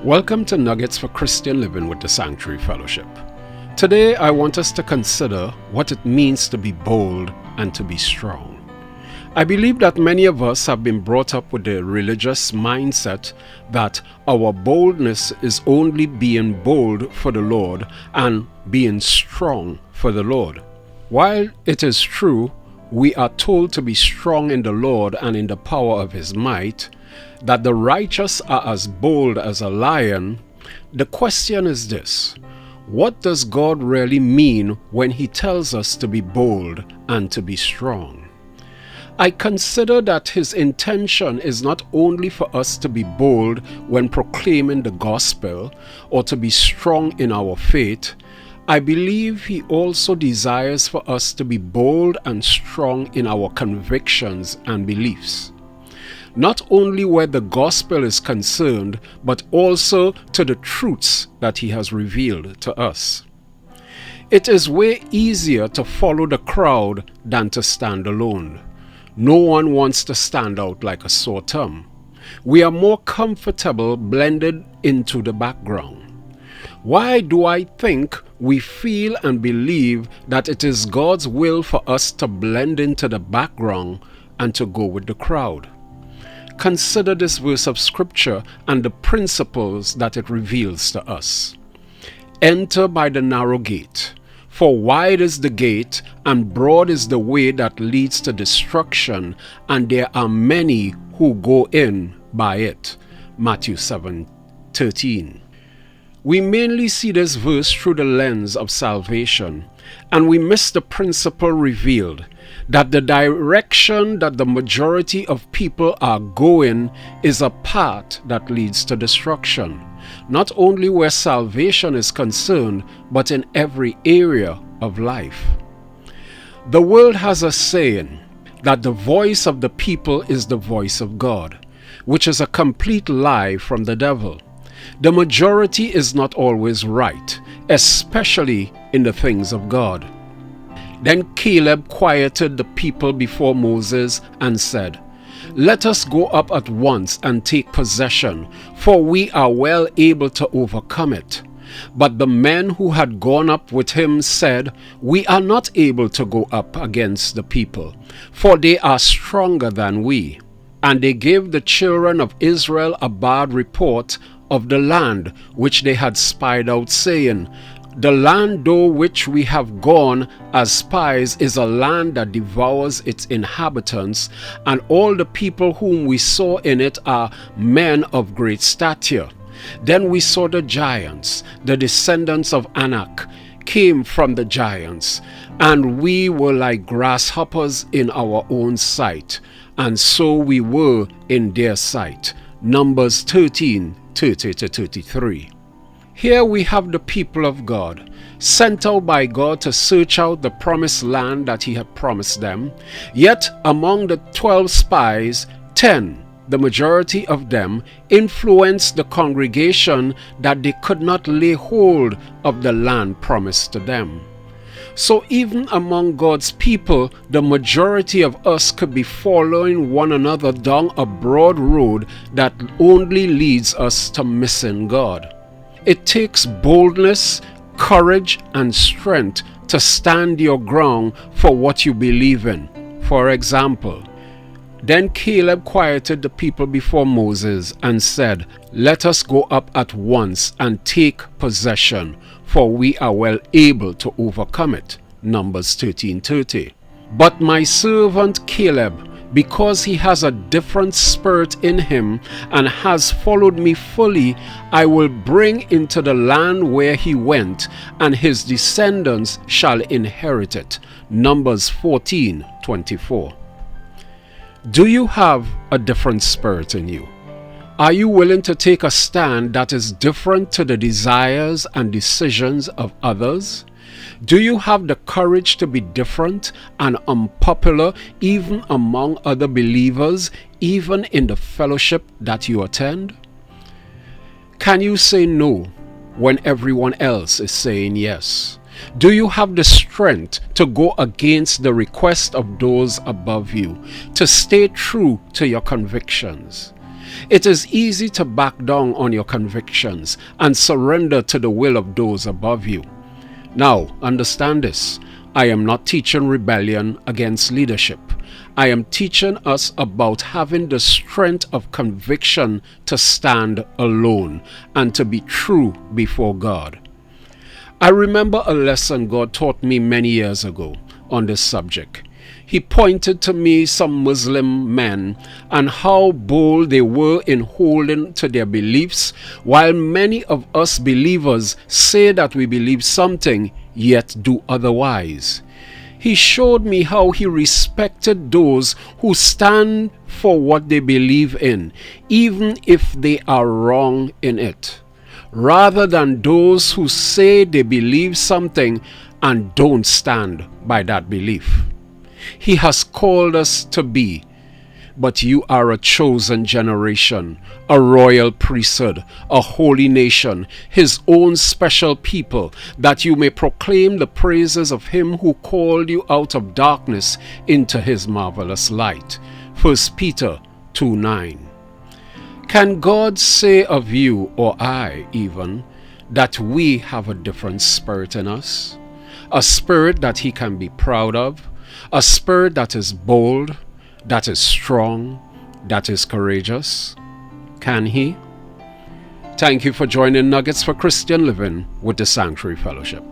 Welcome to Nuggets for Christian Living with the Sanctuary Fellowship. Today I want us to consider what it means to be bold and to be strong. I believe that many of us have been brought up with the religious mindset that our boldness is only being bold for the Lord and being strong for the Lord. While it is true, we are told to be strong in the Lord and in the power of His might, that the righteous are as bold as a lion. The question is this: what does God really mean when He tells us to be bold and to be strong? I consider that His intention is not only for us to be bold when proclaiming the gospel or to be strong in our faith. I believe He also desires for us to be bold and strong in our convictions and beliefs. Not only where the gospel is concerned, but also to the truths that He has revealed to us. It is way easier to follow the crowd than to stand alone. No one wants to stand out like a sore thumb. We are more comfortable blended into the background. Why do I think we feel and believe that it is God's will for us to blend into the background and to go with the crowd? Consider this verse of Scripture and the principles that it reveals to us. Enter by the narrow gate, for wide is the gate and broad is the way that leads to destruction, and there are many who go in by it. Matthew 7:13. We mainly see this verse through the lens of salvation, and we miss the principle revealed that the direction that the majority of people are going is a path that leads to destruction, not only where salvation is concerned, but in every area of life. The world has a saying that the voice of the people is the voice of God, which is a complete lie from the devil. The majority is not always right, especially in the things of God. Then Caleb quieted the people before Moses and said, "Let us go up at once and take possession, for we are well able to overcome it." But the men who had gone up with him said, "We are not able to go up against the people, for they are stronger than we." And they gave the children of Israel a bad report of the land which they had spied out, saying, "The land though which we have gone as spies is a land that devours its inhabitants, and all the people whom we saw in it are men of great stature." Then we saw the giants, the descendants of Anak came from the giants, and we were like grasshoppers in our own sight, and so we were in their sight. Numbers 13:30-33. Here we have the people of God, sent out by God to search out the promised land that He had promised them. Yet among the 12 spies, 10, the majority of them, influenced the congregation that they could not lay hold of the land promised to them. So even among God's people, the majority of us could be following one another down a broad road that only leads us to missing God. It takes boldness, courage, and strength to stand your ground for what you believe in. For example, then Caleb quieted the people before Moses and said, "Let us go up at once and take possession, for we are well able to overcome it." Numbers 13:30. But my servant Caleb, because he has a different spirit in him and has followed me fully, I will bring into the land where he went, and his descendants shall inherit it. Numbers 14:24. Do you have a different spirit in you? Are you willing to take a stand that is different to the desires and decisions of others? Do you have the courage to be different and unpopular even among other believers, even in the fellowship that you attend? Can you say no when everyone else is saying yes? Do you have the strength to go against the request of those above you, to stay true to your convictions? It is easy to back down on your convictions and surrender to the will of those above you. Now, understand this. I am not teaching rebellion against leadership. I am teaching us about having the strength of conviction to stand alone and to be true before God. I remember a lesson God taught me many years ago on this subject. He pointed to me some Muslim men and how bold they were in holding to their beliefs, while many of us believers say that we believe something yet do otherwise. He showed me how he respected those who stand for what they believe in, even if they are wrong in it, rather than those who say they believe something and don't stand by that belief. He has called us to be, but you are a chosen generation, a royal priesthood, a holy nation, his own special people, that you may proclaim the praises of him who called you out of darkness into his marvelous light. 1 Peter 2:9. Can God say of you, or I even, that we have a different spirit in us? A spirit that he can be proud of? A spirit that is bold, that is strong, that is courageous? Can he? Thank you for joining Nuggets for Christian Living with the Sanctuary Fellowship.